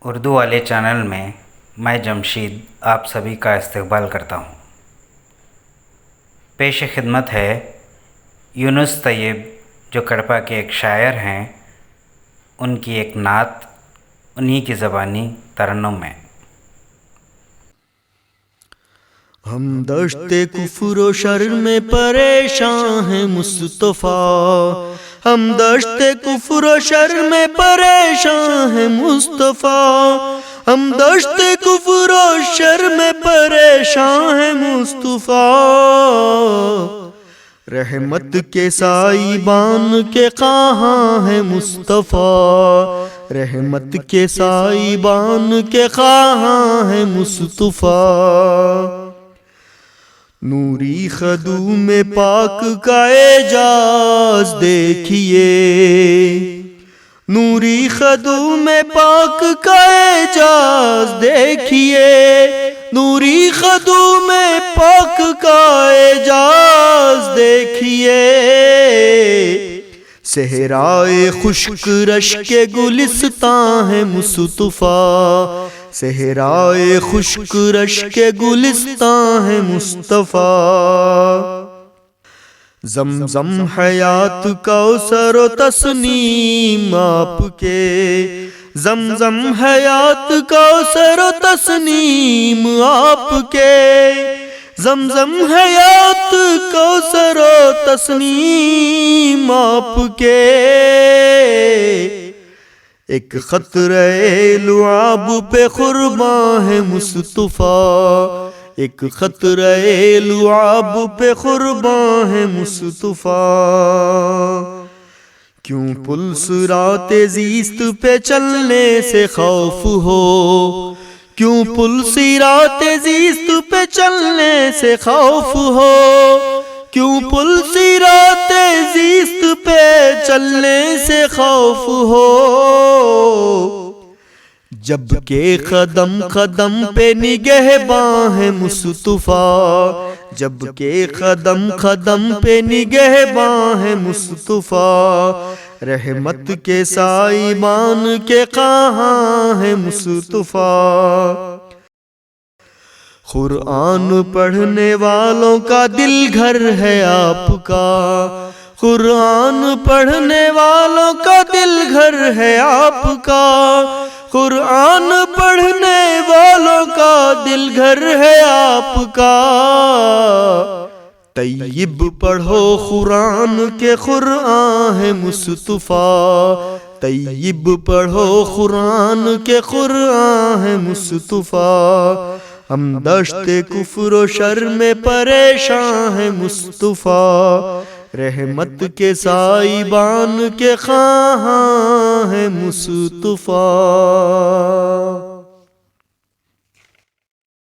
اردو والے چینل میں میں جمشید آپ سبھی کا استقبال کرتا ہوں۔ پیش خدمت ہے یونس طیب جو کڑپا کے ایک شاعر ہیں، ان کی ایک نعت انہی کی زبانی ترنم میں۔ ہم دشت کفر و شر میں پریشان ہیں مصطفیٰ، ہم دشت کفر و شر میں پریشان ہیں مصطفیٰ، ہم دشت کفر و شر میں پریشان ہیں مصطفیٰ، رحمت کے سائبان کے کہاں ہیں مصطفیٰ، رحمت کے سائبان کے کہاں ہیں مصطفیٰ، نوری خدوم پاک کا اعجاز دیکھیے، نوری خدوم پاک کا اعجاز دیکھیے، نوری خدوم پاک کا اعجاز دیکھیے، صحرائے خشک رشک گلستان ہے مصطفیٰ، صحرائے خشک رشک گلستان ہے مصطفیٰ، زمزم حیات کوثر و تسنیم آپ کے، زمزم حیات کوثر و تسنیم آپ کے، زمزم حیات کوثر و تسنیم آپ کے، ایک قطرہ لعاب پہ قرباں ہے مصطفیٰ، ایک قطرہ لعاب پہ قرباں ہے مصطفیٰ، کیوں پل صراط زیست پہ چلنے سے خوف ہو، کیوں پل صراط زیست پہ چلنے سے خوف ہو، کیوں پل صراط زیست پہ چلنے سے خوف ہو، جب کہ قدم قدم پہ نگہباں ہے مصطفیٰ، جب کہ قدم قدم پہ نگہباں ہے مصطفیٰ، رحمت کے سائبان کے کہاں ہے مصطفیٰ، قرآن پڑھنے والوں کا دل گھر ہے آپ کا، قرآن پڑھنے والوں کا دل گھر ہے آپ کا، قرآن پڑھنے والوں کا دل گھر ہے آپ کا، طیب پڑھو قرآن کے قرآن ہے مصطفیٰ، طیب پڑھو قرآن کے قرآن ہے مصطفیٰ، ہم دشت کفر و شر میں پریشان ہیں مصطفیٰ، رحمت کے سائبان کے کہاں ہیں مصطفیٰ۔